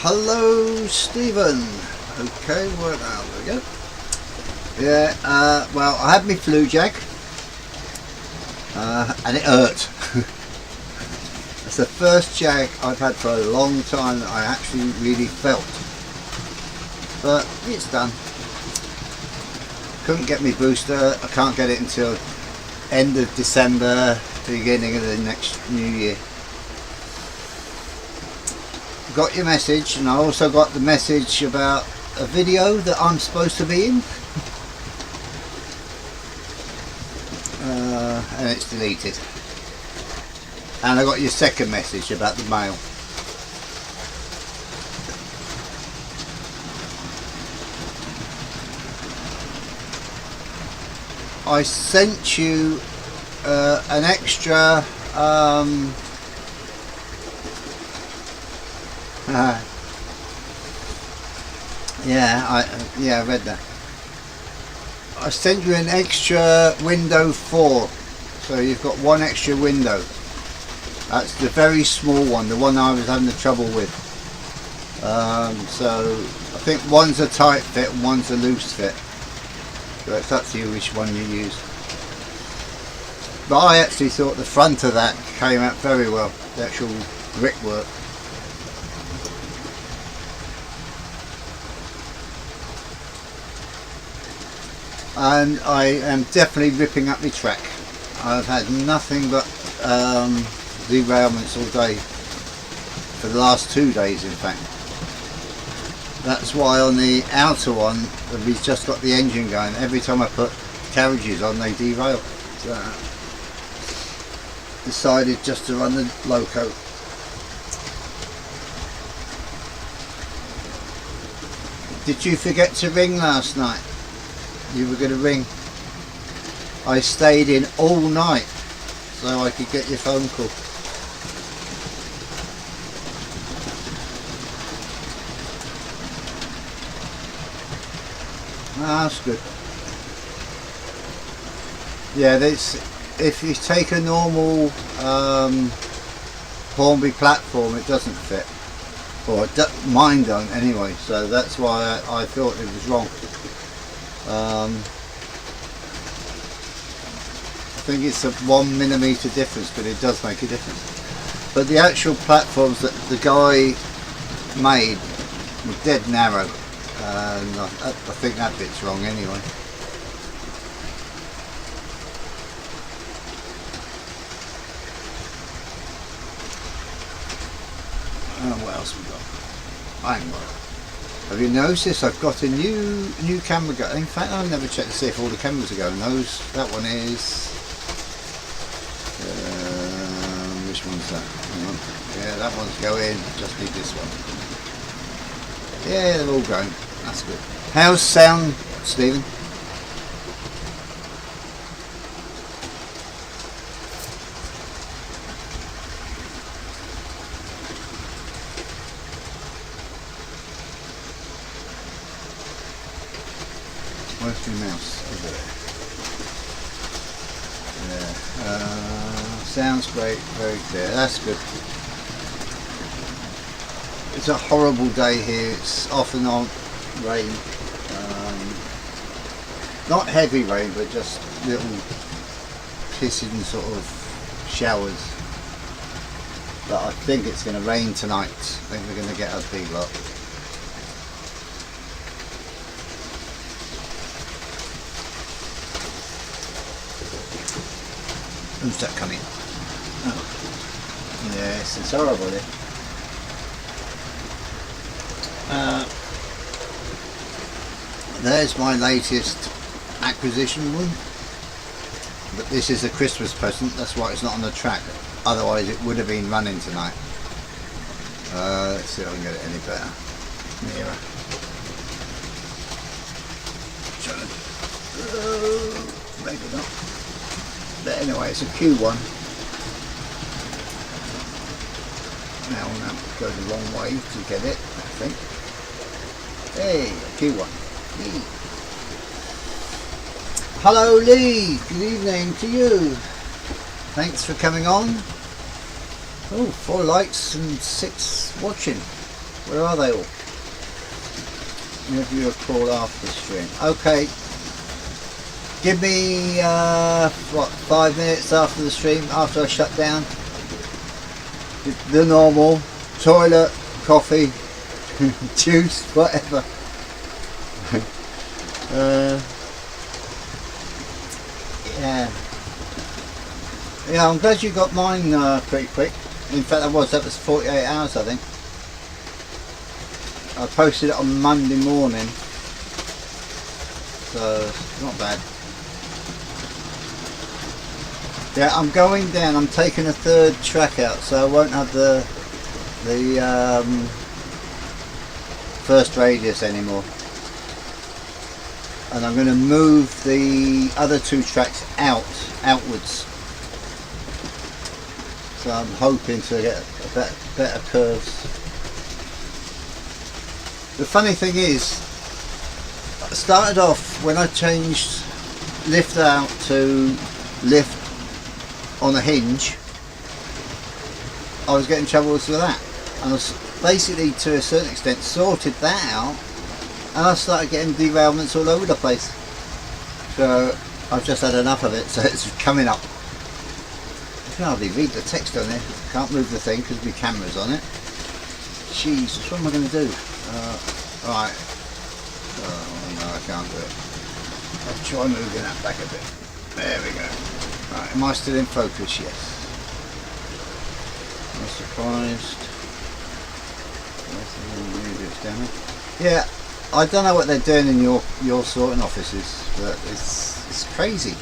Hello, Stephen. Okay, well, there we go. Yeah, well, I had my flu jab, and it hurt. It's the first jab I've had for a long time that I actually really felt. But it's done. Couldn't get my booster. I can't get it until end of December, beginning of the next new year. Got your message, and I also got the message about a video that I'm supposed to be in, and it's deleted. And I got your second message about the mail. I sent you an extra I read that. I sent you an extra window 4, so you've got one extra window. That's the very small one, the one I was having the trouble with. So I think one's a tight fit and one's a loose fit. So it's up to you which one you use. But I actually thought the front of that came out very well, the actual brickwork. And I am definitely ripping up my track. I've had nothing but derailments all day, for the last 2 days in fact. That's why on the outer one, we've just got the engine going. Every time I put carriages on, they derail. So decided just to run the loco. Did you forget to ring last night? You were going to ring. I stayed in all night so I could get your phone call. That's good. Yeah, if you take a normal Hornby platform, it doesn't fit, or mine don't anyway. So that's why I thought it was wrong. I think it's a 1mm difference, but it does make a difference. But the actual platforms that the guy made were dead narrow, and I think that bit's wrong anyway. What else we got? Hang on. Have you noticed I've got a new camera going? In fact, I've never checked to see if all the cameras are going. That one is. Which one's that? Hang on. Yeah, that one's going. Just need this one. Yeah, they're all going. That's good. How's sound, Stephen? Where's my mouse? Over there. Yeah. Sounds great, very clear. That's good. It's a horrible day here. It's off and on rain. Not heavy rain, but just little pissing sort of showers. But I think it's going to rain tonight. I think we're going to get a big lot. Who's that coming? Oh. Yes, it's horrible here. There's my latest acquisition one, but this is a Christmas present, that's why it's not on the track, otherwise it would have been running tonight. Let's see if I can get it any better. Nearer. Maybe not. But anyway, it's a Q1. Now that goes a long way to get it, I think. Hey, Q1. Lee. Hello Lee, good evening to you. Thanks for coming on. Oh, 4 likes and 6 watching. Where are they all? Give you a call after the stream. Okay. Give me, what, 5 minutes after the stream, after I shut down. The normal. Toilet, coffee, juice, whatever. Yeah. Yeah, I'm glad you got mine pretty quick. In fact, that was 48 hours, I think. I posted it on Monday morning, so it's not bad. Yeah, I'm going down. I'm taking a third track out, so I won't have the first radius anymore. And I'm going to move the other 2 tracks outwards. So I'm hoping to get a better curves. The funny thing is, I started off when I changed lift out to lift on a hinge, I was getting troubles with that, and I was basically, to a certain extent, sorted that out, and I started getting derailments all over the place. So I've just had enough of it, so it's coming up. I can hardly read the text on it. Can't move the thing because my camera's on it. Jesus, what am I going to do? Right. Oh no, I can't do it. I'll try moving that back a bit. There we go. Right, am I still in focus? Yes. I'm surprised. Yeah, I don't know what they're doing in your sorting offices, but it's crazy.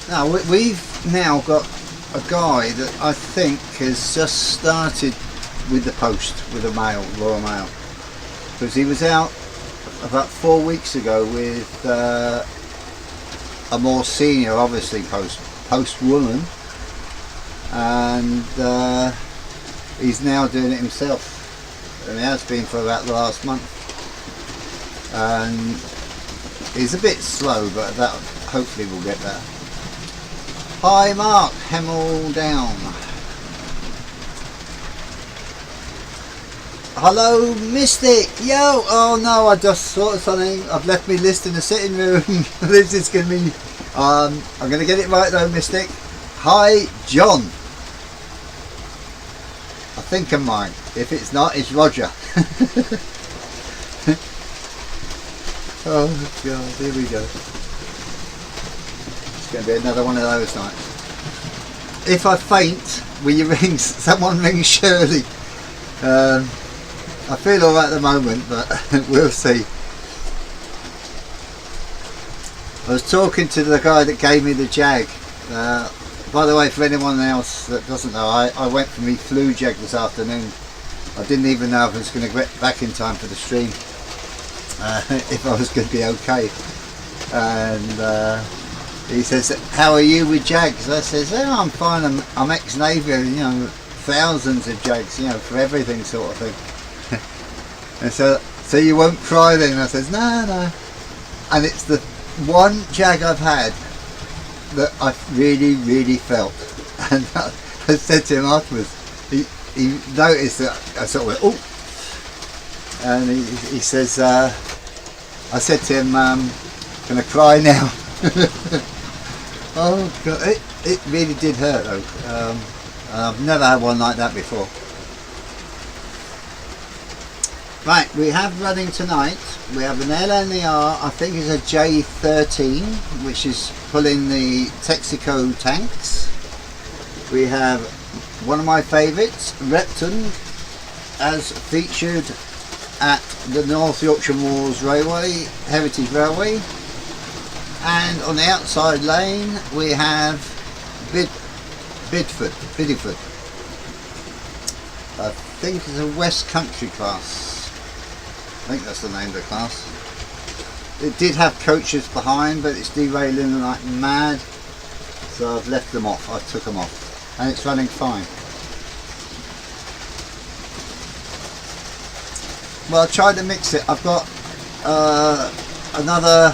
Now we've now got a guy that I think has just started with the post, with the mail, Royal Mail, because he was out about 4 weeks ago with a more senior, obviously post woman, and he's now doing it himself, and he has been for about the last month, and he's a bit slow, but that hopefully will get better. Hi Mark, Hemel down. Hello Mystic, yo! Oh no, I just saw something. I've left my list in the sitting room. This is going to be... I'm going to get it right though, Mystic. Hi John. I think I'm mine. If it's not, it's Roger. Oh god, here we go. It's going to be another one of those nights. If I faint, will you ring? Someone ring Shirley. I feel alright at the moment, but we'll see. I was talking to the guy that gave me the Jag. By the way, for anyone else that doesn't know, I went for me flu Jag this afternoon. I didn't even know if I was going to get back in time for the stream, if I was going to be okay. And he says, "How are you with Jags?" I says, "Oh, I'm fine. I'm ex-Navy, you know, thousands of Jags, you know, for everything sort of thing." And so you won't cry then? And I says, no. And it's the one Jag I've had that I've really felt. And I said to him afterwards, he noticed that I sort of went, oh. And he says, I said to him, can I cry now? Oh God, it really did hurt though. I've never had one like that before. Right, we have running tonight, we have an LNER, I think it's a J13, which is pulling the Texaco tanks. We have one of my favourites, Repton, as featured at the North Yorkshire Moors Railway, Heritage Railway. And on the outside lane we have Bideford. I think it's a West Country class. I think that's the name of the class. It did have coaches behind, but it's derailing like mad, so I've left them off. I took them off, and it's running fine. Well, I tried to mix it. I've got another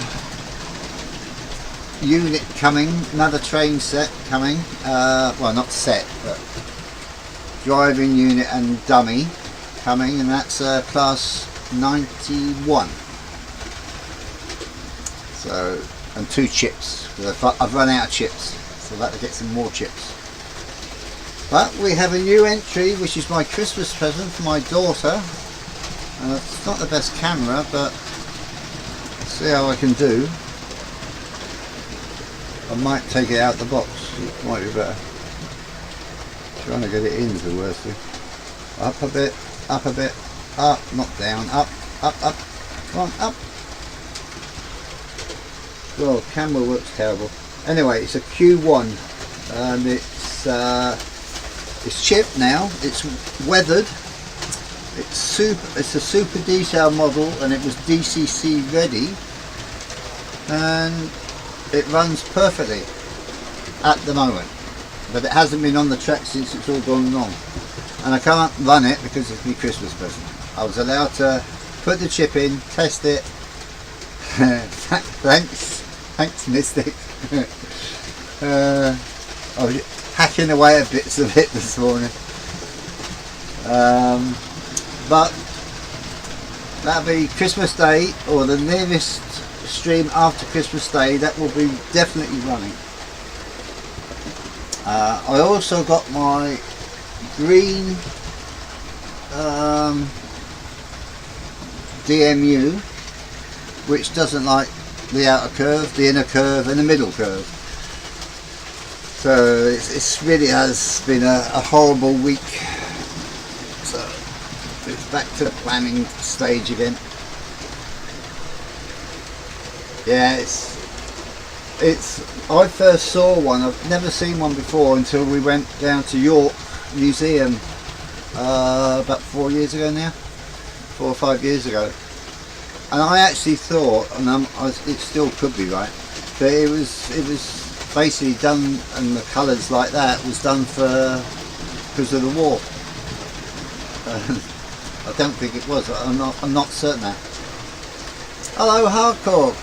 unit coming, another train set coming, well not set, but driving unit and dummy coming, and that's class 91. So, and 2 chips. I've run out of chips, so I've had to get some more chips. But we have a new entry, which is my Christmas present for my daughter. It's not the best camera, but let's see how I can do. I might take it out the box, it might be better. Trying to get it in is the worst thing. Up a bit, up, not down, up, up, come on, up. Well, camera works terrible. Anyway, it's a Q1 and it's chipped now, it's weathered, it's a super detail model, and it was DCC ready, and it runs perfectly at the moment, but it hasn't been on the track since it's all gone wrong, and I can't run it because it's my Christmas present. I was allowed to put the chip in, test it. Thanks Mystic. I was hacking away at bits of it this morning, but that'll be Christmas Day, or the nearest stream after Christmas Day. That will be definitely running. I also got my green DMU, which doesn't like the outer curve, the inner curve and the middle curve. So it really has been a horrible week. So it's back to the planning stage again. Yeah, I first saw one. I've never seen one before until we went down to York Museum about 4 years ago now, 4 or 5 years ago, and I actually thought, and it still could be right, that it was basically done, and the colours like that was done because of the war. I don't think it was. I'm not certain now. Hello Hardcore.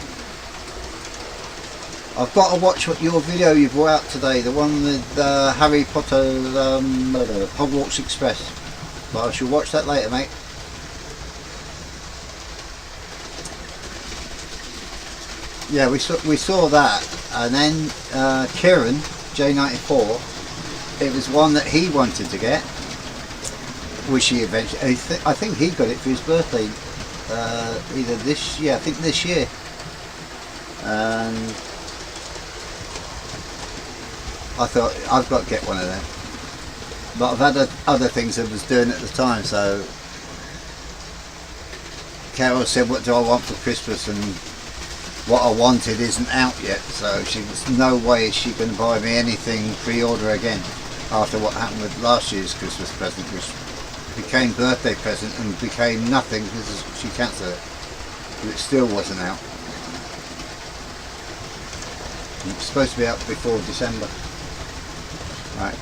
I've got to watch your video you brought out today, the one with Harry Potter, Hogwarts Express. But I shall watch that later, mate. Yeah, we saw that, and then Kieran J94. It was one that he wanted to get, which he eventually. I think he got it for his birthday, either this year. I think this year, and I thought I've got to get one of them. But I've had other things I was doing at the time, so Carol said, "What do I want for Christmas?" and what I wanted isn't out yet, so there's no way is she going to buy me anything pre-order again after what happened with last year's Christmas present, which became birthday present and became nothing because she cancelled it, but it still wasn't out. It's supposed to be out before December. Right,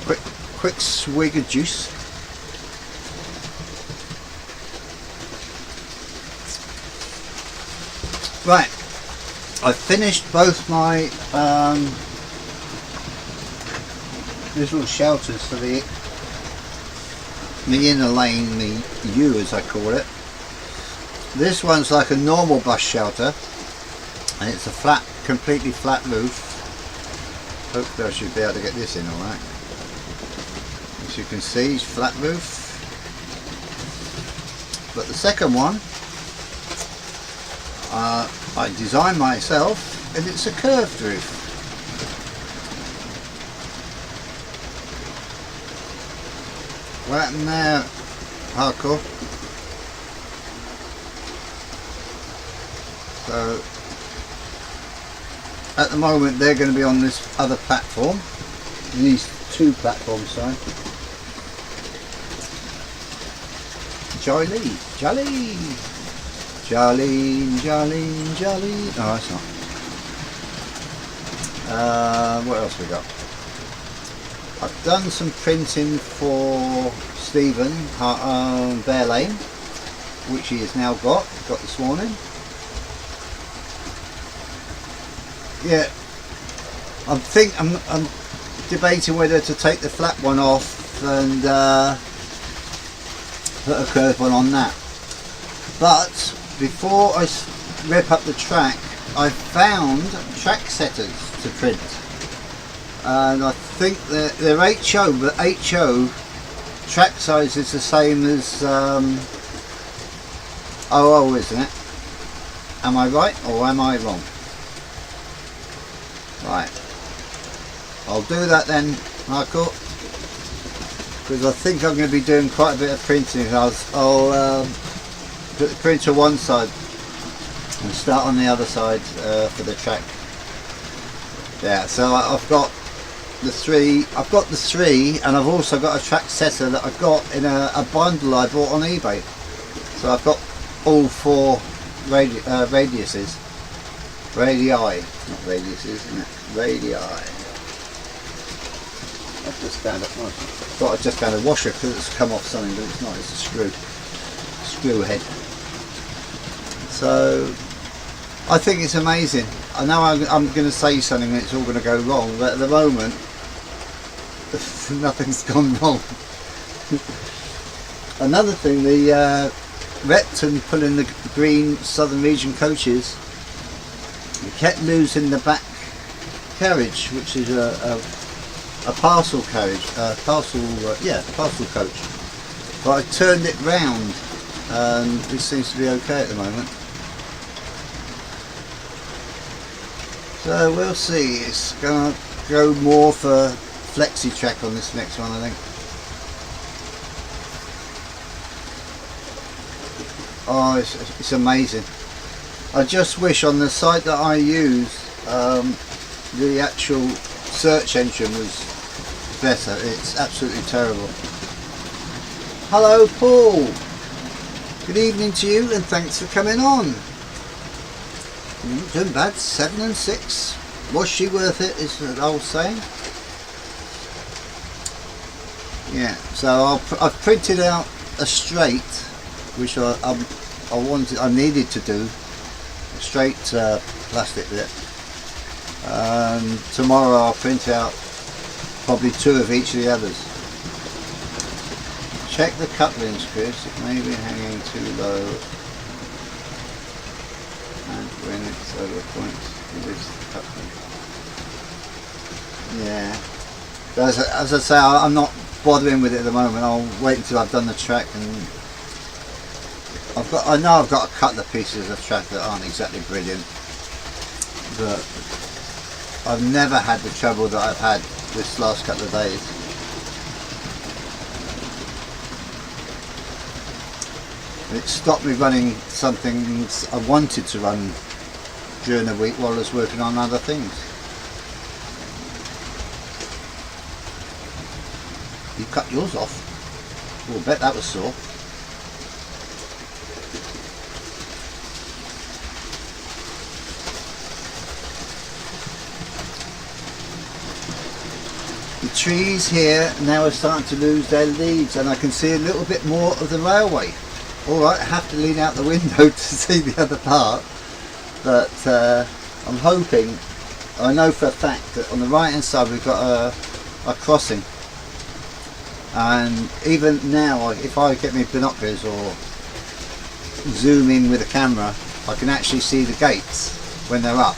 quick swig of juice. Right, I finished both my little shelters for the inner lane, the U as I call it. This one's like a normal bus shelter, and it's a flat, completely flat roof. Hopefully I should be able to get this in alright. As you can see, it's flat roof. But the second one I designed myself, and it's a curved roof. What happened there, Hardcore? So at the moment they're going to be on this other platform, these two platforms, sorry. Jolene. Oh, that's not. What else we got? I've done some printing for Stephen Bear Lane, which he has now got this morning. Yeah, I'm debating whether to take the flat one off and put a curved one on that. But before I rip up the track, I found track setters to print, and I think they're HO, but HO track size is the same as OO, isn't it? Am I right or am I wrong? Right, I'll do that then, Michael, because I think I'm going to be doing quite a bit of printing. I'll put the printer one side and start on the other side for the track. Yeah, so I've got the three, and I've also got a track setter that I got in a bundle I bought on eBay. So I've got all four radiuses. Radii, not radiuses, isn't it? Radii. I've just found a thought I just found a washer because it's come off something, but it's not. It's a screw head. So I think it's amazing. I know I'm going to say something and it's all going to go wrong, but at the moment nothing's gone wrong. Another thing, the Repton pulling the green Southern Region coaches, we kept losing the back carriage, which is a parcel carriage, parcel coach. But I turned it round and it seems to be okay at the moment. So we'll see. It's going to go more for flexi track on this next one, I think. Oh, it's amazing. I just wish on the site that I use the actual search engine was better. It's absolutely terrible. Hello Paul, good evening to you and thanks for coming on. Doing bad, 7 and 6. Was she worth it, is the old saying. Yeah, so I've printed out a straight, which I needed to do, a straight plastic bit. Tomorrow I'll print out probably 2 of each of the others. Check the couplings, Chris, it may be hanging too low. And when it's over a point, release the coupling. Yeah. As I say, I'm not bothering with it at the moment. I'll wait until I've done the track, and I know I've got a couple of pieces of track that aren't exactly brilliant, but I've never had the trouble that I've had this last couple of days. It stopped me running some things I wanted to run during the week while I was working on other things. You cut yours off? Oh, I bet that was sore. The trees here now are starting to lose their leaves and I can see a little bit more of the railway. Alright, I have to lean out the window to see the other part, but I'm hoping, I know for a fact that on the right hand side we've got a crossing, and even now if I get my binoculars or zoom in with a camera I can actually see the gates when they're up.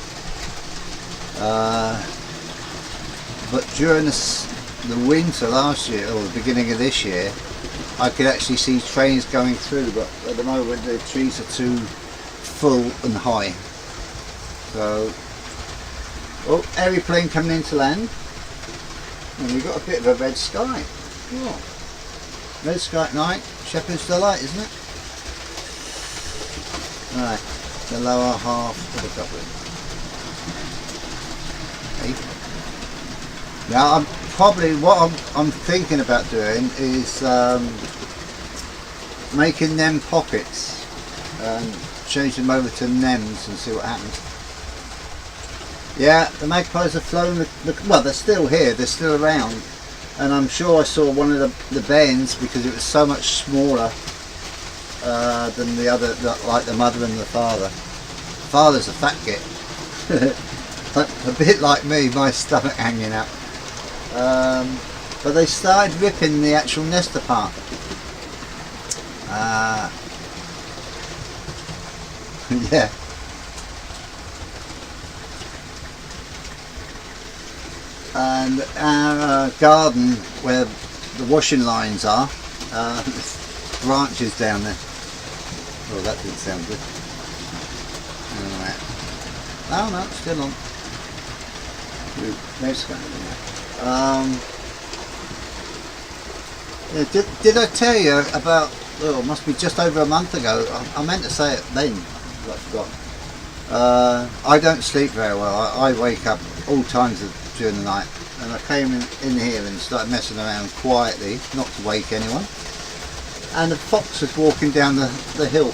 But during the winter last year or the beginning of this year I could actually see trains going through, but at the moment the trees are too full and high. So, oh, aeroplane coming into land, and we've got a bit of a red sky. Oh, red sky at night, Shepherd's Delight, isn't it? Right, the lower half of the coupling. Okay. Now I'm probably, what I'm thinking about doing is making them pockets and change them over to NEMs and see what happens. Yeah, the magpies have flown, well they're still here, they're still around, and I'm sure I saw one of the bairns because it was so much smaller than the other, like the mother and the father. The father's a fat git. a bit like me, my stomach hanging out. But they started ripping the actual nest apart. Yeah. And our garden, where the washing lines are, branches down there. Oh, that didn't sound good. Alright. Oh no, it's still on. There's yeah, did I tell you about, oh, it must be just over a month ago, I meant to say it then, but I forgot. I don't sleep very well. I wake up all times during the night, and I came in here and started messing around quietly, not to wake anyone, and a fox was walking down the hill.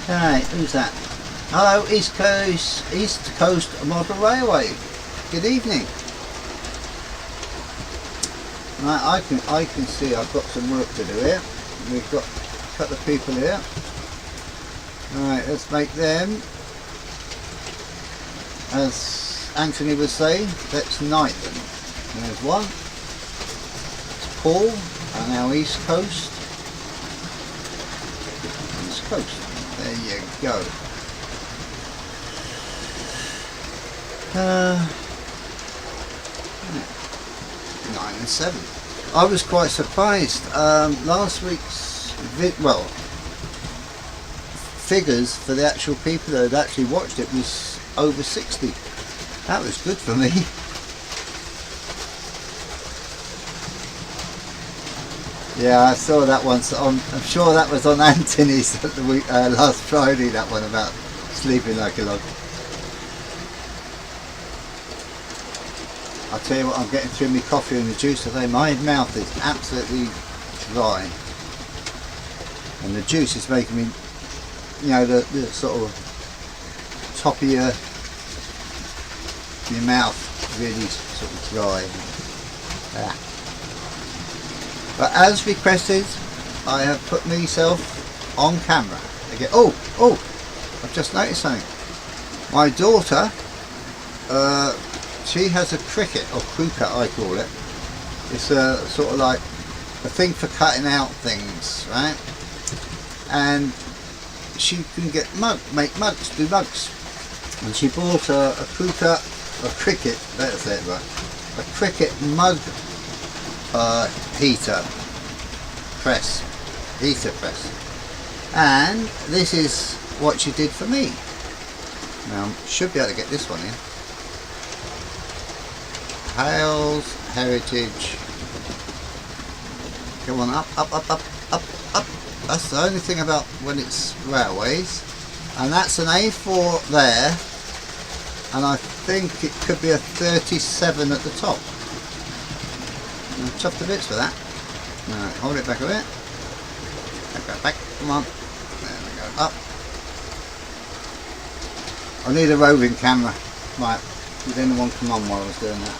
Alright, who's that? Hello, East Coast Model Railway. Good evening. Right, I can see I've got some work to do here. We've got a couple of people here. Alright, let's make them, as Anthony would say, let's knight them. There's one. It's Paul, and our East Coast. East Coast. There you go. 9 and 7. I was quite surprised. Last week's figures for the actual people that had actually watched it was over 60. That was good for me. Yeah, I saw that one. I'm sure that was on Anthony's at the week, last Friday. That one about sleeping like a log. I'll tell you what, I'm getting through my coffee and the juice today. My mouth is absolutely dry, and the juice is making me, you know, the sort of top of your mouth really sort of dry. Yeah. But as requested, I have put myself on camera again. Oh, I've just noticed something. My daughter, she has a cricket, or croquet I call it. It's a sort of like a thing for cutting out things, right? And she can make mugs, do mugs. And she bought a croquet, a cricket, better say it right, a cricket mug heater press. And this is what she did for me. Now, should be able to get this one in. Hales Heritage. Come on, up. That's the only thing about when it's railways. And that's an A4 there. And I think it could be a 37 at the top. Chop the bits for that. Alright, hold it back a bit. Back. Come on. There we go. Up. I need a roving camera. Right. Did anyone come on while I was doing that?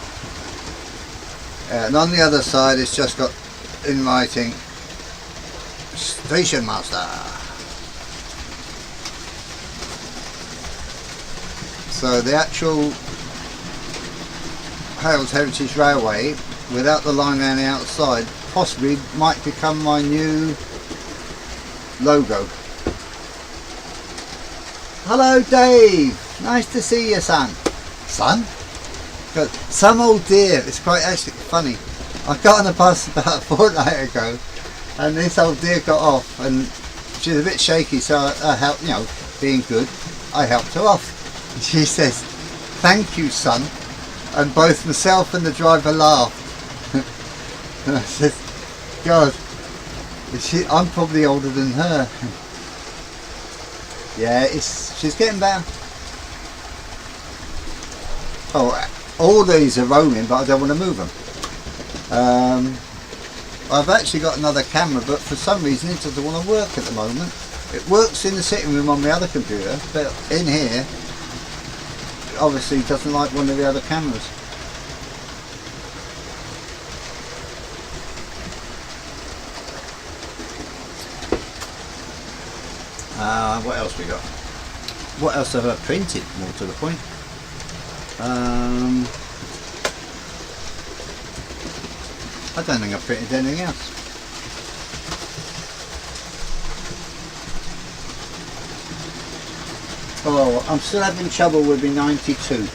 And on the other side it's just got in writing Station Master. So the actual Hales Heritage Railway, without the line around the outside, possibly might become my new logo. Hello Dave, nice to see you, son. Some old dear, it's quite actually funny. I got on a bus about a fortnight ago and this old dear got off and she was a bit shaky, so I helped, you know, being good, I helped her off. And she says, "Thank you, son," and both myself and the driver laughed. And I said, God, I'm probably older than her. Yeah, she's getting better. Oh, all these are roaming, but I don't want to move them. I've actually got another camera, but for some reason it doesn't want to work at the moment. It works in the sitting room on my other computer, but in here, it obviously doesn't like one of the other cameras. What else we got? What else have I printed, more to the point? Um, I don't think I printed anything else. Oh, I'm still having trouble with my 92.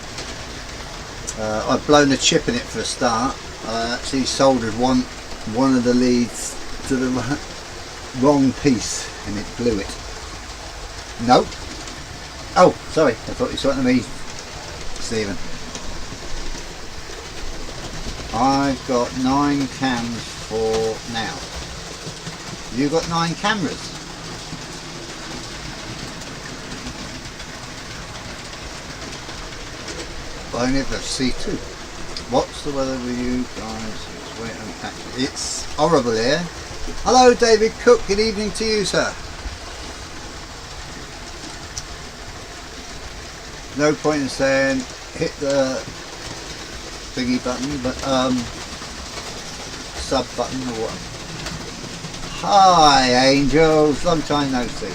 I've blown a chip in it for a start. I actually soldered one of the leads to the wrong piece and it blew it. Nope. Oh, sorry, I thought you were talking to me, Stephen. I've got 9 cams for now. You've got 9 cameras. I only have C2. What's the weather with you guys? It's wet and patchy. It's horrible here. Hello David Cook, good evening to you, sir. No point in saying hit the thingy button, but sub button or what. Hi angels, long time no see.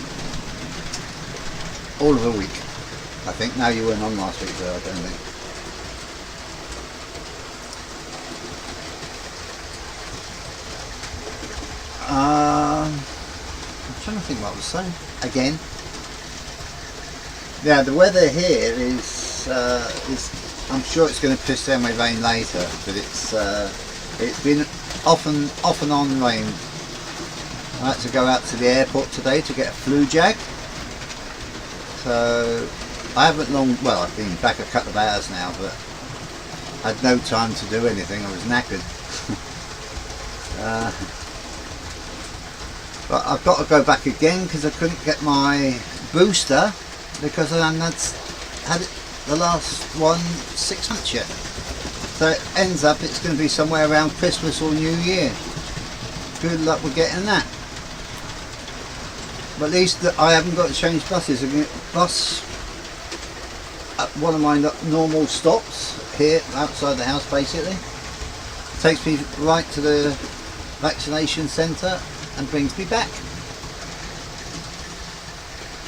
All of a week. I think now you weren't on last week, though, I don't think. I'm trying to think what I was saying again. Yeah, the weather here is I'm sure it's going to piss down with rain later, but it's been off and on rain. I had to go out to the airport today to get a flu jab, so I haven't well, I've been back a couple of hours now, but I had no time to do anything. I was knackered. But I've got to go back again because I couldn't get my booster because I hadn't had it the last one 6 months yet. So it ends up it's going to be somewhere around Christmas or New Year. Good luck with getting that. But at least I haven't got to change buses. I get bus at one of my normal stops here outside the house basically. Takes me right to the vaccination centre and brings me back.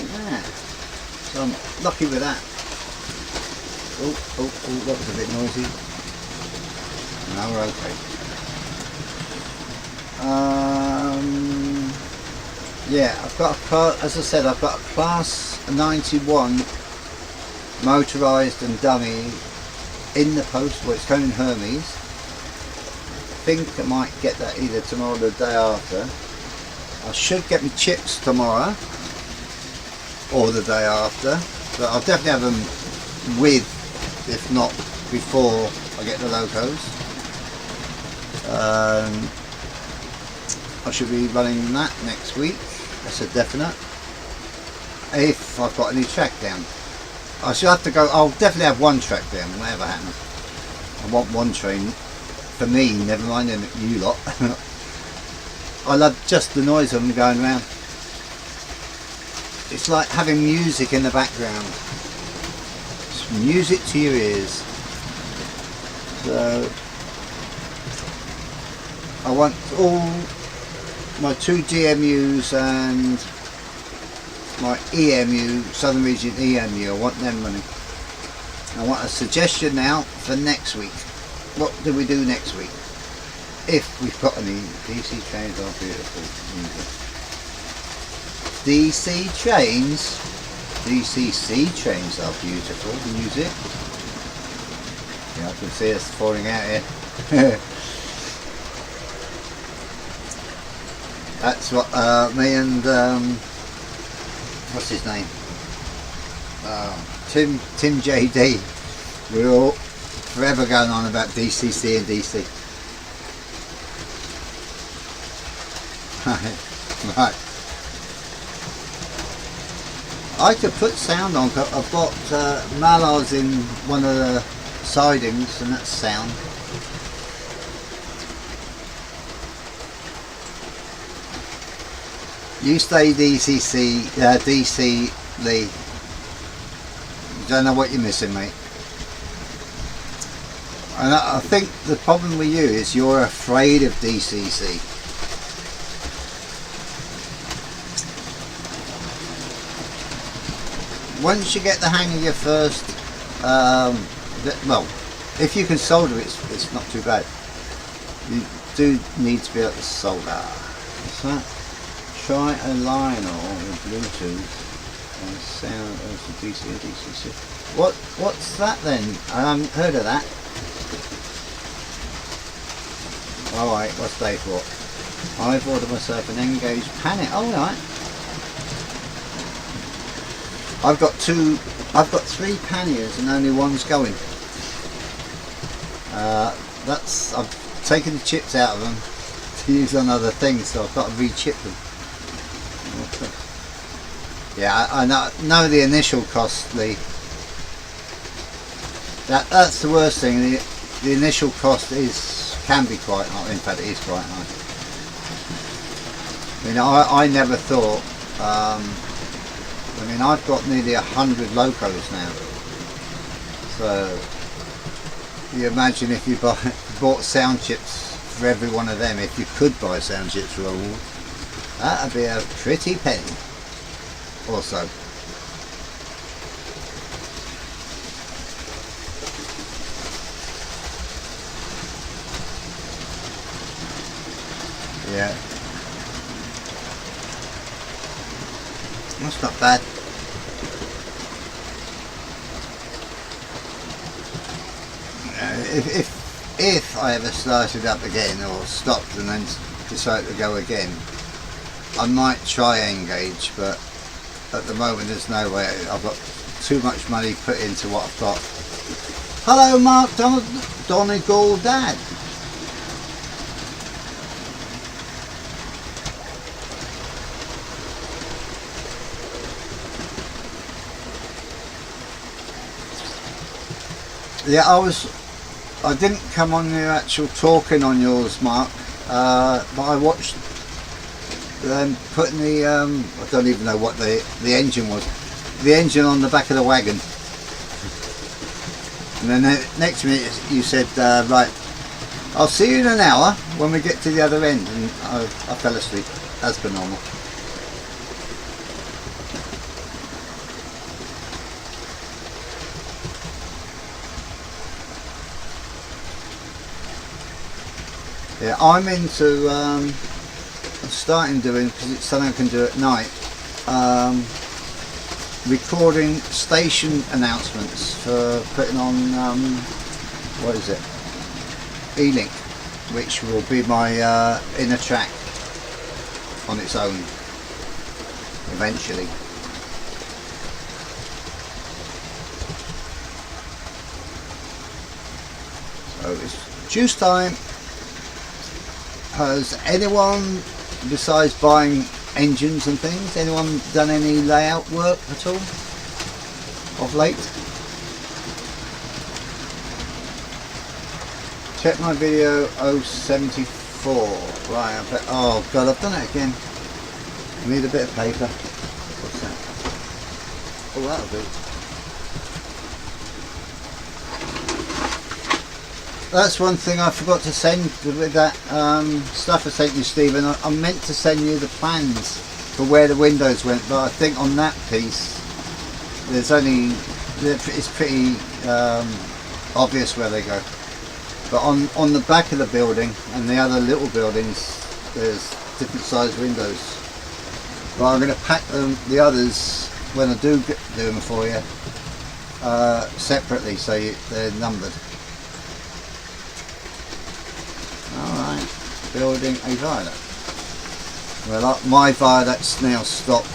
Yeah. So I'm lucky with that. Oh, that was a bit noisy. Now we're okay. Yeah, I've got a car, as I said, I've got a Class 91 motorised and dummy in the post. Well, it's coming in Hermes. I think I might get that either tomorrow or the day after. I should get my chips tomorrow or the day after, but I'll definitely have them with, if not before I get the locos. I should be running that next week, that's a definite, if I've got any track down. I should have to go, I'll definitely have one track down, whatever happens. I want one train for me, never mind you lot. I love just the noise of them going around. It's like having music in the background. It's music to your ears. So I want all my 2 DMUs and my EMU, Southern Region EMU, I want them running. I want a suggestion now for next week. What do we do next week? If we've got any. DC trains are beautiful music. DCC trains are beautiful music. Yeah, I can see us falling out here. That's what me and what's his name? Tim JD. We're all forever going on about DCC and DC. Right. I could put sound on. I've got Mallards in one of the sidings, and that's sound. You stay DC Lee. You don't know what you're missing, mate. And I think the problem with you is you're afraid of DCC. Once you get the hang of your first well, if you can solder it's not too bad. You do need to be able to solder. What's that? Try a line with Bluetooth and sound as DC or DCC. What's that then? I haven't heard of that. Alright, what's they for? I've ordered myself an N-Gage Panic. Alright. I've got 3 panniers and only one's going. I've taken the chips out of them to use on other things, so I've got to re-chip them. Yeah, I know the initial cost, Lee. That's the worst thing. The initial cost can be quite high. In fact, it is quite high. I mean, I never thought. I mean, I've got nearly 100 locos now. So you imagine if you bought sound chips for every one of them. If you could buy sound chips for all, that'd be a pretty penny. Also. Yeah. That's not bad. If I ever started up again or stopped and then decided to go again, I might try N-Gage, but at the moment there's no way. I've got too much money put into what I've got. Hello Mark Donegal Dad. Yeah, I didn't come on the actual talking on yours, Mark, but I watched them putting the, I don't even know what the engine was, the engine on the back of the wagon. And then next minute you said, right, I'll see you in an hour when we get to the other end, and I fell asleep, as per normal. Yeah, I'm into starting doing, because it's something I can do at night, recording station announcements for putting on, what is it, E-Link, which will be my inner track on its own eventually. So it's juice time. Has anyone, besides buying engines and things, anyone done any layout work at all of late? Check my video 074. Right, oh god, I've done it again. I need a bit of paper. What's that? Oh, that'll do. That's one thing I forgot to send with that stuff I sent you, Stephen. I meant to send you the plans for where the windows went, but I think on that piece there's only, it's pretty obvious where they go. But on the back of the building and the other little buildings, there's different sized windows. But I'm going to pack them, the others, when I do them for you, separately, so they're numbered. Alright, building a viaduct. Well, my viaduct's now stopped.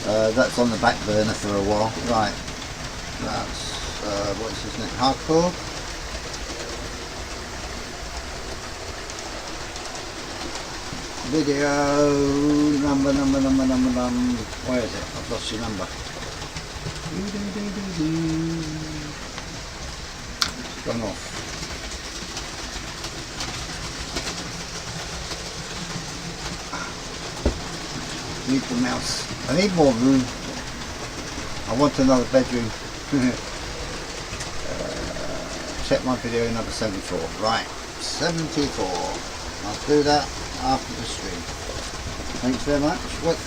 That's on the back burner for a while. Right, that's, what's his name? Hardcore. Video number. Where is it? I've lost your number. It's gone off. Need the mouse. I need more room. I want another bedroom. Check my video number 74. Right, 74. I'll do that after the stream. Thanks very much. What?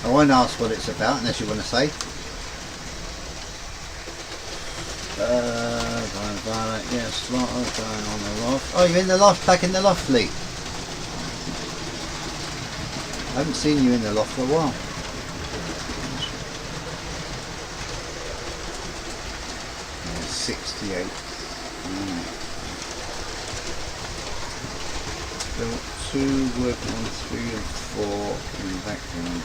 I won't ask what it's about unless you want to say. Yes, lot of going on the loft. Oh, you're in the loft, back in the loft, Lee. I haven't seen you in the loft for a while. Yeah, 68. Still 2, working on 3 and 4 in the background.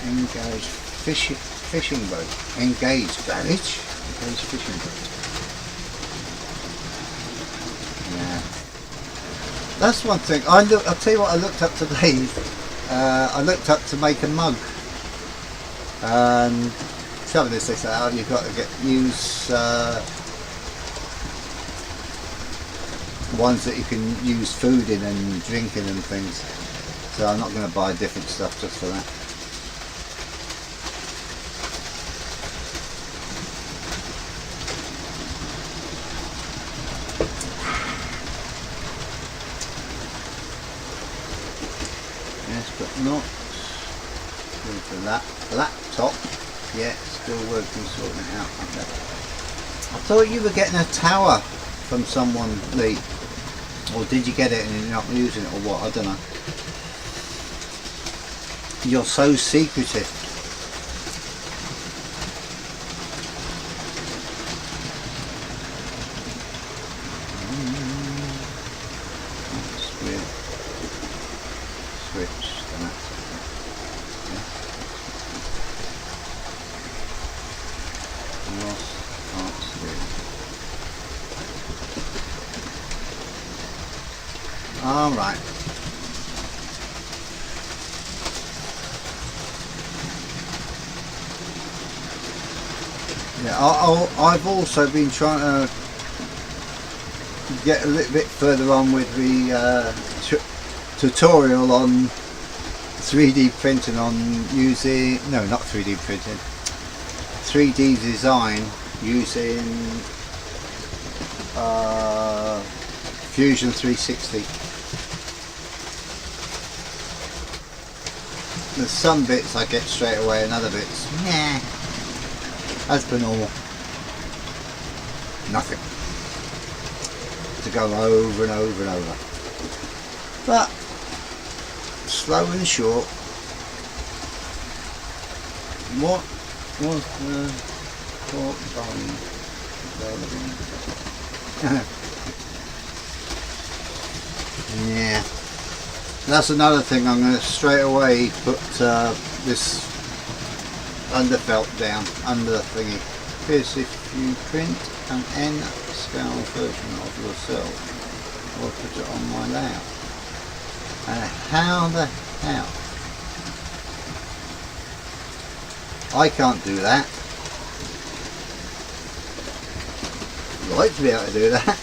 Engaged fishing boat. Engaged garage. Engaged fishing boat. Yeah. That's one thing. I'll tell you what I looked up today. I looked up to make a mug. And some of this they say, oh, you've got to use ones that you can use food in and drinking and things. So I'm not going to buy different stuff just for that. Yes, but not with the laptop yet. Still working, sorting it out. Okay. I thought you were getting a tower from someone, Lee. Or did you get it and you're not using it, or what? I don't know. You're so secretive. That's weird. Switch. All right. Yeah, I've also been trying to get a little bit further on with the tutorial on 3D printing, on using, no, not 3D printing, 3D design using Fusion 360. There's some bits I get straight away and other bits, nah, as per normal, nothing to go over and over and over. But slow and short, what was the thought volume? Yeah, that's another thing. I'm going to straight away put this underfelt down under the thingy, because if you print an N scale version of yourself, I'll put it on my layout. And how the hell? I can't do that. I'd like to be able to do that.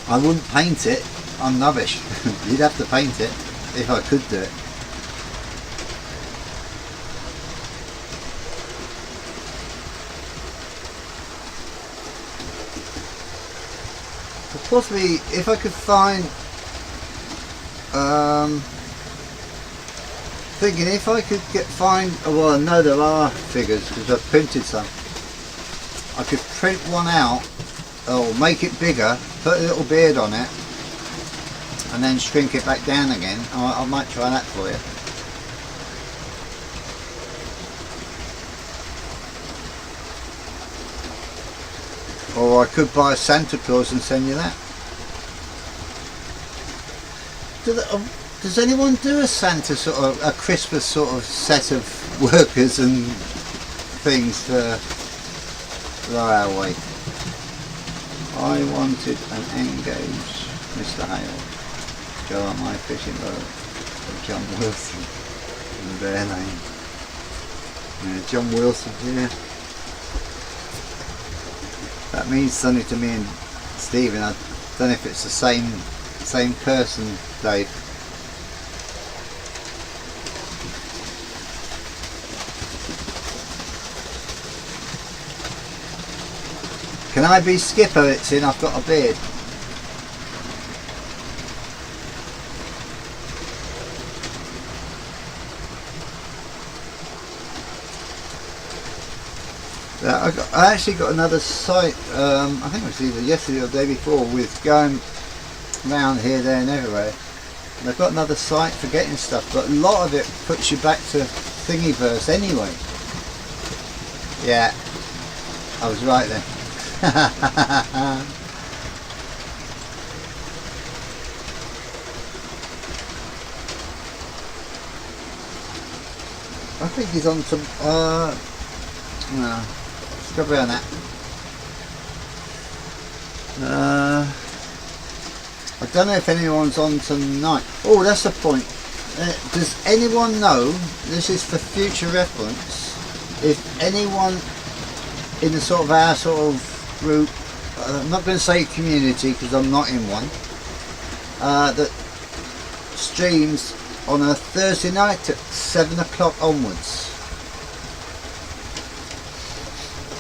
I wouldn't paint it. I'm rubbish. You'd have to paint it if I could do it. But possibly, if I could find, thinking if I could find. Well, I know there are figures because I've printed some. I could print one out, or make it bigger, put a little beard on it, and then shrink it back down again. I might try that for you. Or I could buy a Santa Claus and send you that. Does anyone do a Santa sort of, a Christmas sort of set of workers and things for railway? I wanted an engaged Mr. Hale. Go on my fishing boat. John Wilson. And their name. Yeah, John Wilson, yeah. That means something to me and Stephen. I don't know if it's the same person, Dave. Can I be skipper? It's in, I've got a beard. I actually got another site, I think it was either yesterday or the day before, with going around here, there and everywhere. And I've got another site for getting stuff, but a lot of it puts you back to Thingiverse anyway. Yeah, I was right then. I think he's on some, no, let's go around that. I don't know if anyone's on tonight. Oh, that's the point. Does anyone know, this is for future reference, if anyone in the sort of our sort of group, I'm not going to say community because I'm not in one, that streams on a Thursday night at 7 o'clock onwards?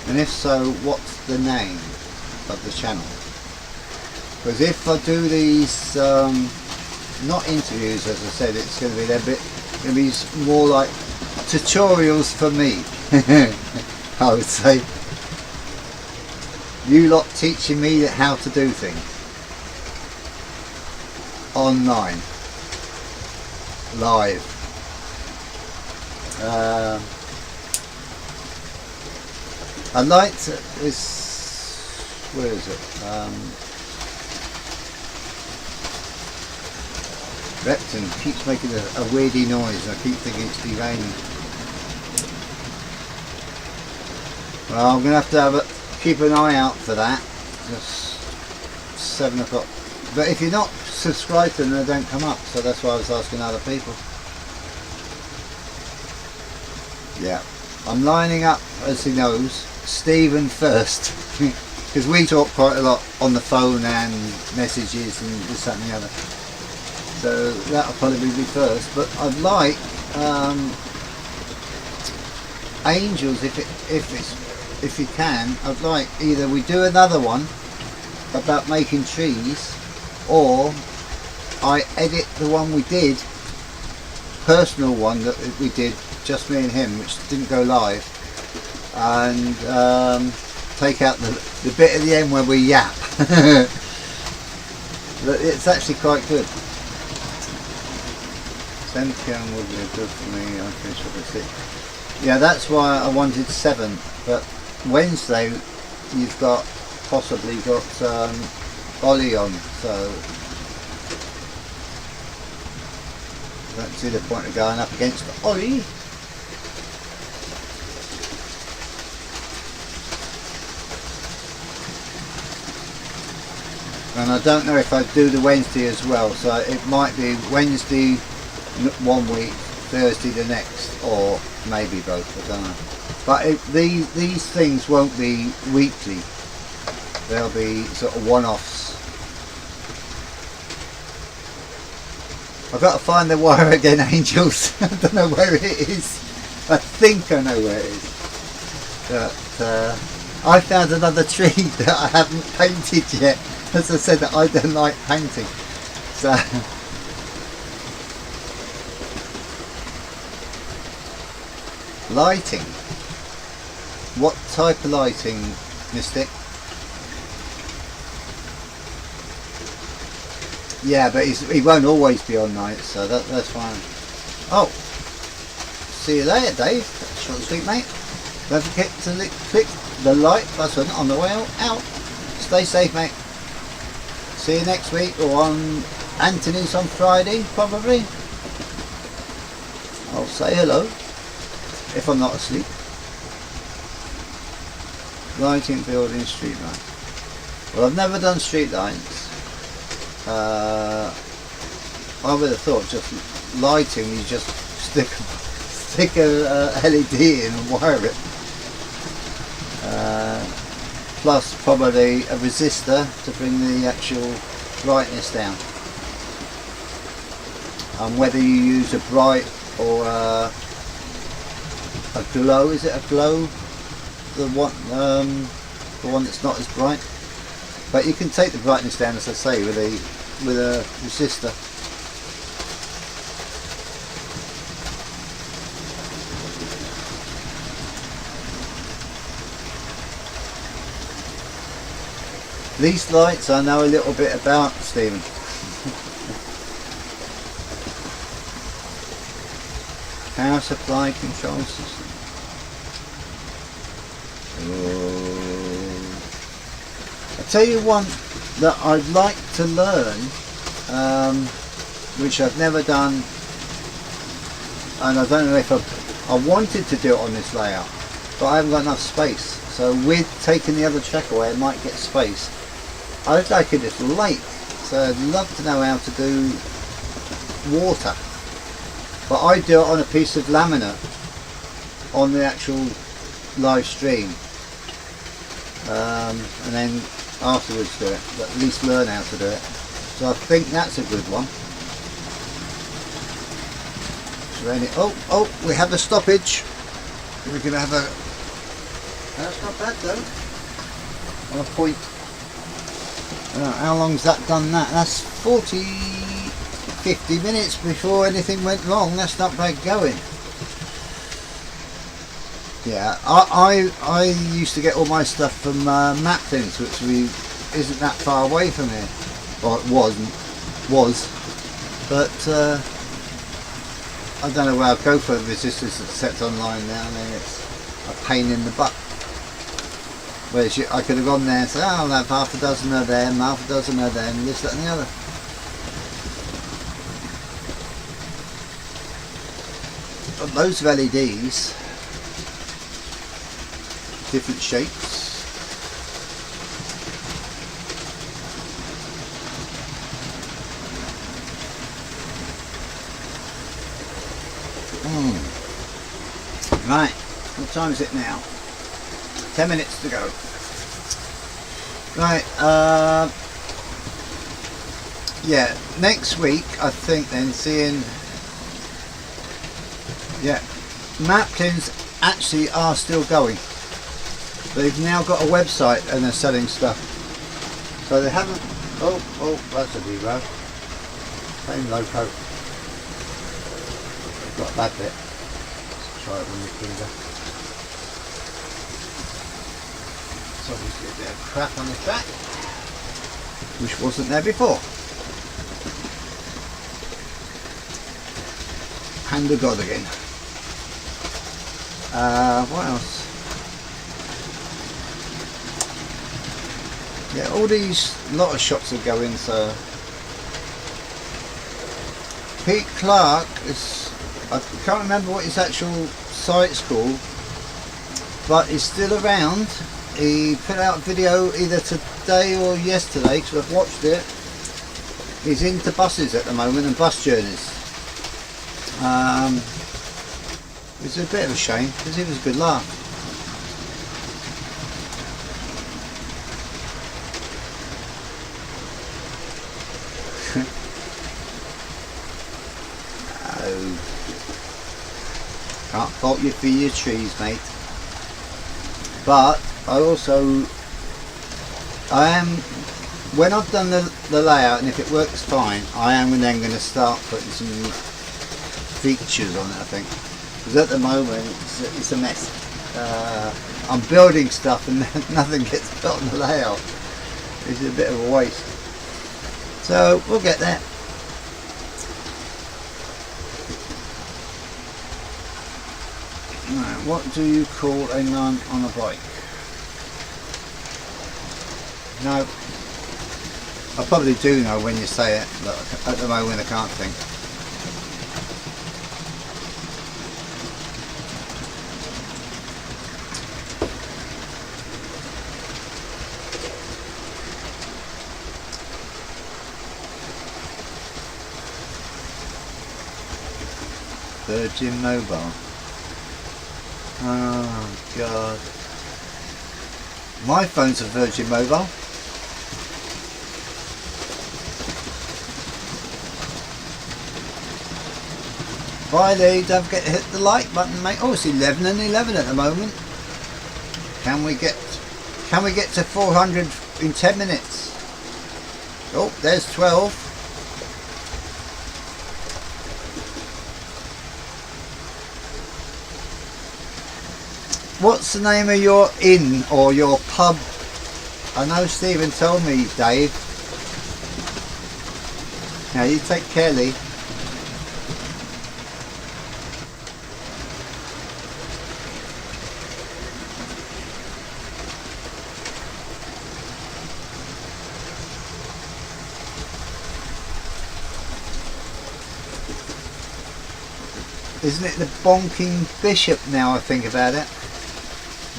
And if so, what's the name of the channel? Because if I do these, not interviews as I said, it's going to be a bit, going to be more like tutorials for me. I would say. You lot teaching me how to do things. Online. Live. I'd like to, where is it? Repton keeps making a weirdy noise and I keep thinking it's derailing. Well, I'm going to have keep an eye out for that. Just 7 o'clock. But if you're not subscribed to them, they don't come up, so that's why I was asking other people. Yeah, I'm lining up, as he knows, Stephen first, because we talk quite a lot on the phone and messages and this, that and the other. So that'll probably be first, but I'd like Angels, if you can, I'd like either we do another one about making trees, or I edit the one we did, personal one that we did, just me and him, which didn't go live, and take out the bit at the end where we yap. It's actually quite good. 10 p.m. would be good for me. I finish up at 6. Yeah, that's why I wanted 7, but Wednesday you've got possibly got Ollie on, so I don't see the point of going up against Ollie. And I don't know if I do the Wednesday as well, so it might be Wednesday one week, Thursday the next, or maybe both, I don't know. But these things won't be weekly, they'll be sort of one-offs. I've got to find the wire again, Angels. I don't know where it is. I think I know where it is. But I found another tree that I haven't painted yet. As I said, that I don't like painting. So lighting. What type of lighting, Mystic? Yeah, but he won't always be on night, so that's fine. Oh, see you later, Dave. Short and sweet, mate. Don't forget to click the like button on the way out. Stay safe, mate. See you next week, or on Anthony's on Friday, probably. I'll say hello if I'm not asleep. Lighting, building, street light. Well, I've never done street lights. I would have thought just lighting, you just stick a LED in and wire it. Plus probably a resistor to bring the actual brightness down. And whether you use a bright or a glow, is it a glow? The one that's not as bright. But you can take the brightness down, as I say, with a resistor. These lights I know a little bit about, Stephen. Power supply control system. Oh. I'll tell you one that I'd like to learn, which I've never done, and I don't know if I wanted to do it on this layout, but I haven't got enough space. So with taking the other track away, I might get space. I'd like a little lake, so I'd love to know how to do water. But I do it on a piece of laminate on the actual live stream, and then afterwards do it, but at least learn how to do it. So I think that's a good one. Oh, we have a stoppage. We're going to have a... That's not bad though. On a point. How long's that done that? That's 50 minutes before anything went wrong. That's not bad going. Yeah, I used to get all my stuff from Maplins, which isn't that far away from here. Well, it was, but I don't know where I'll go for resistance that's set online now. I mean, it's a pain in the butt. Whereas I could have gone there and said, oh, I'll have half a dozen of them, half a dozen of them, this, that and the other. But loads of LEDs, different shapes. Right, what time is it now? 10 minutes to go. Right, yeah, next week I think then seeing, yeah, Maplins actually are still going. They've now got a website and they're selling stuff. So they haven't, oh, that's a zero. Same loco. Got a bad bit. Let's try it with my finger. It's obviously a bit of crap on the track, which wasn't there before. Hand of God again. What else? Yeah, all these, lot of shots are going, so Pete Clark is, I can't remember what his actual site's called, but he's still around. He put out a video either today or yesterday, because I've watched it. He's into buses at the moment and bus journeys. It's a bit of a shame because it was a good laugh. Oh. Can't fault you for your trees, mate. But I am, when I've done the layout and if it works fine, I am then going to start putting some features on it, I think. Because at the moment it's a mess. I'm building stuff and nothing gets put on the layout. It's a bit of a waste. So we'll get there. Right, what do you call a nun on a bike? No, I probably do know when you say it, but at the moment I can't think. Virgin Mobile. Oh God. My phone's a Virgin Mobile. Bye Lee, don't forget to hit the like button, mate. Oh, it's 11 and 11 at the moment. Can we get to 400 in 10 minutes? Oh, there's 12. What's the name of your inn or your pub I know Stephen told me, Dave. Now you take care, Lee. Isn't it the bonking bishop now I think about it?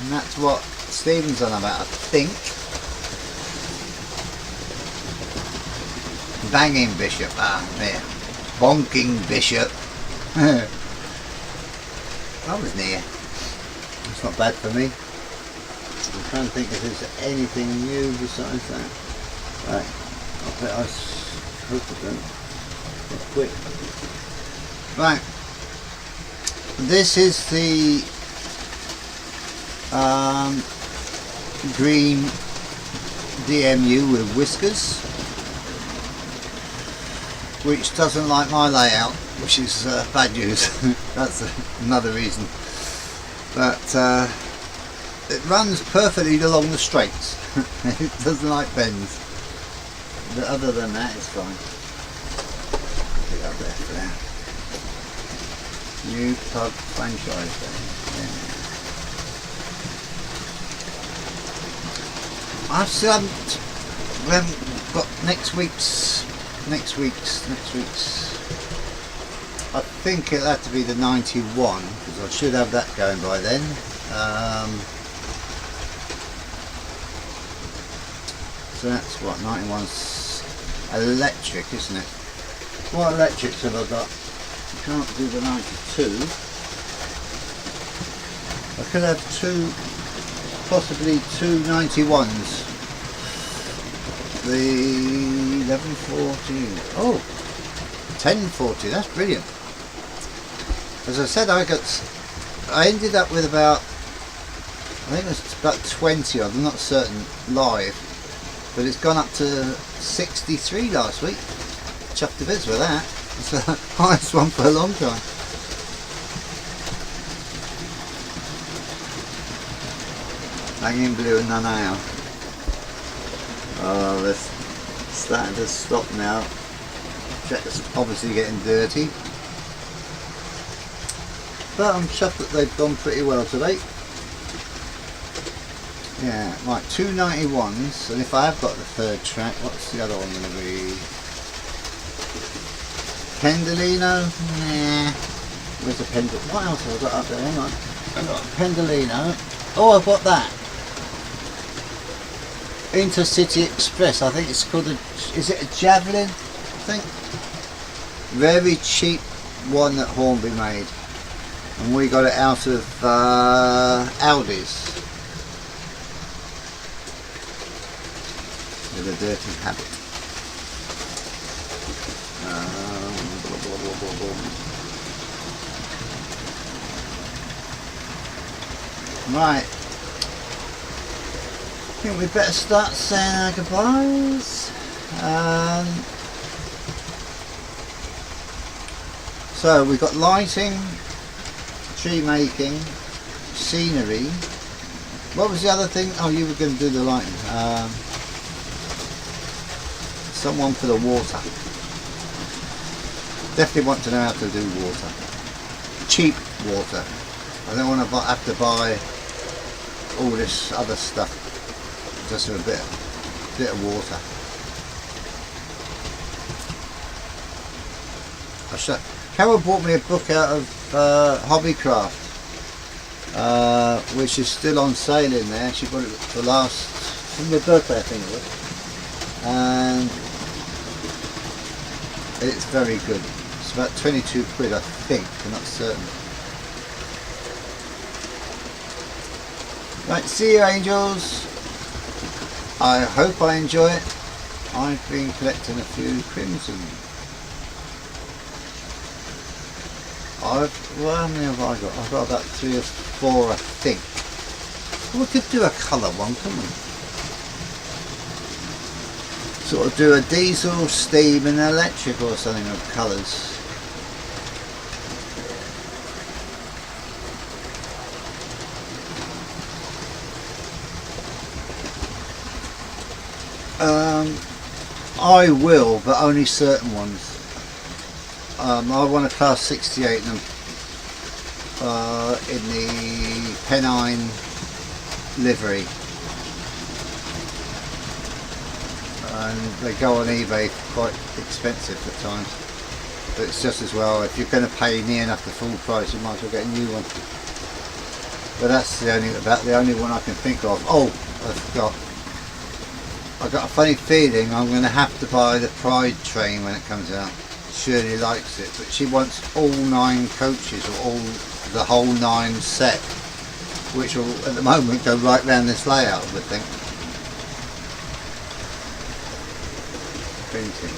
And that's what Stephen's on about, I think. Banging bishop, there. Bonking bishop. I was near. It's not bad for me. I'm trying to think if there's anything new besides that. Right, I hope I don't. It's quick. Right. This is the green DMU with whiskers, which doesn't like my layout, which is bad news. That's another reason. But it runs perfectly along the straights. It doesn't like bends. But other than that, it's fine. Put it up there for now. New pub franchise day. Yeah. I still we haven't got next week's. I think it'll have to be the 91 because I should have that going by then. So that's what 91's electric, isn't it? What electrics have I got? Can't do the 92. I could have possibly two 91s. The 1140. Oh, 1040. That's brilliant. As I said, I ended up with about, I think it was about 20 odd. I'm not certain live, but it's gone up to 63 last week. Chuffed to bits with that. It's the highest one for a long time. Hanging blue and none ale. Oh, they're starting to stop now. Check's obviously getting dirty. But I'm chuffed that they've gone pretty well today. Yeah, right, 291s, and if I have got the third track, what's the other one going to be? Pendolino? Nah. Where's the Pendolino? What else have I got up there? Hang on. I've got Pendolino. Oh, I've got that. Intercity Express. I think it's called is it a Javelin? I think. Very cheap one that Hornby made. And we got it out of Aldi's. With a dirty habit. Right, I think we better start saying our goodbyes. So we've got lighting, tree making, scenery. What was the other thing? Oh, you were going to do the lighting. Someone for the water. Definitely want to know how to do water. Cheap water. I don't want to have to buy all this other stuff just for a bit of water. Carol bought me a book out of Hobbycraft, which is still on sale in there. She bought it for my birthday, I think it was, and it's very good. It's about 22 quid, I think. I'm not certain. Right, see you angels. I hope I enjoy it. I've been collecting a few crimson. Well, how many have I got? I've got about 3 or 4, I think. We could do a colour one, couldn't we? Sort of do a diesel, steam and electric or something of colours. I will, but only certain ones. I want a class 68 in the Pennine livery, and they go on eBay quite expensive at times. But it's just as well, if you're going to pay near enough the full price, you might as well get a new one. But that's about the only one I can think of. Oh, I forgot. I got a funny feeling I'm going to have to buy the Pride train when it comes out. Shirley likes it, but she wants all 9 coaches, or the whole 9 set, which will at the moment go right round this layout, I would think. Printing.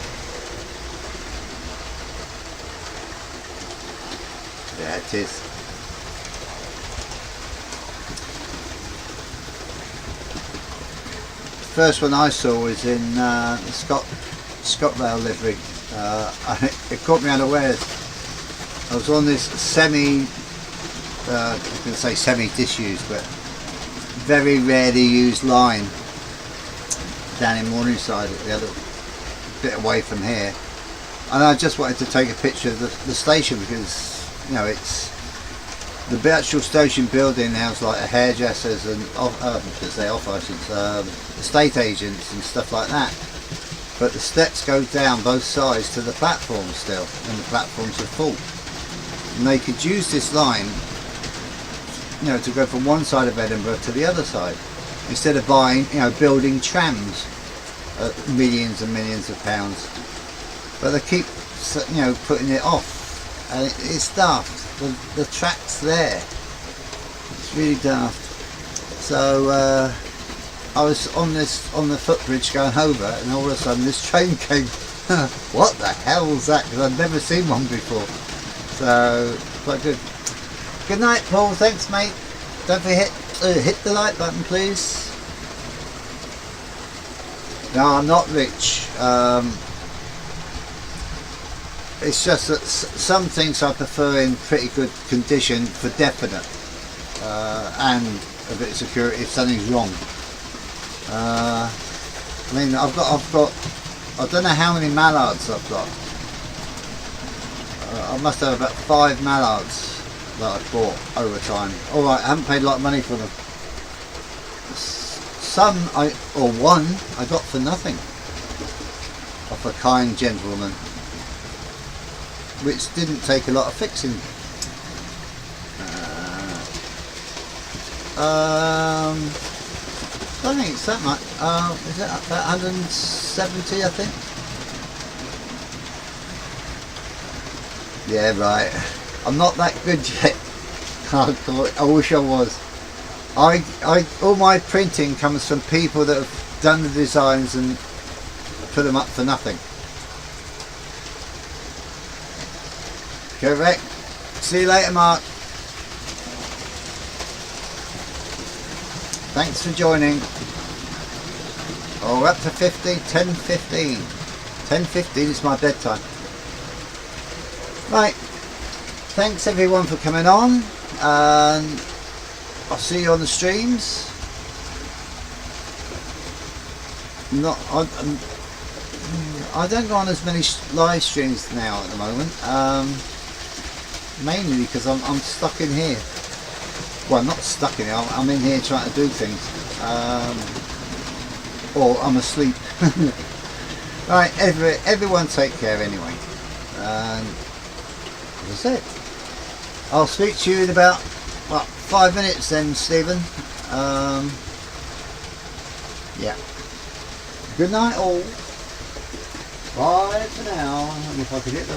Yeah, it is. The first one I saw was in the ScotRail livery. It caught me unawares. I was on this I can say semi-disused, but very rarely used line down in Morningside, at the other bit away from here, and I just wanted to take a picture of the station, because you know, it's the actual station building now is like a hairdressers and estate agents and stuff like that. But the steps go down both sides to the platform still, and the platforms are full. And they could use this line, you know, to go from one side of Edinburgh to the other side, instead of buying, you know, building trams at millions and millions of pounds. But they keep, you know, putting it off, and it's daft. The track's there. It's really daft. So I was on the footbridge going over, and all of a sudden this train came. What the hell's that? Because I've never seen one before. So quite good. Good night, Paul. Thanks, mate. Don't forget hit the like button, please. No, I'm not rich. It's just that some things I prefer in pretty good condition for definite, and a bit of security if something's wrong. I mean, I've got. I don't know how many mallards I've got. I must have about 5 mallards that I've bought over time. All right, I haven't paid a lot of money for them. One I got for nothing off a kind gentleman, which didn't take a lot of fixing. I don't think it's that much. Is it about 170, I think? Yeah, right. I'm not that good yet. I wish I was. All my printing comes from people that have done the designs and put them up for nothing. Correct. See you later, Mark. Thanks for joining. Oh, we're up to 10:15. 10:15 is my bedtime. Right. Thanks everyone for coming on, and I'll see you on the streams. I don't go on as many live streams now at the moment, mainly because I'm stuck in here. Well, not stuck in here, I'm in here trying to do things, or I'm asleep. Right, everyone take care anyway, and that's it. I'll speak to you in about 5 minutes then, Stephen. Yeah. Good night all. Bye for now. And if I could hit the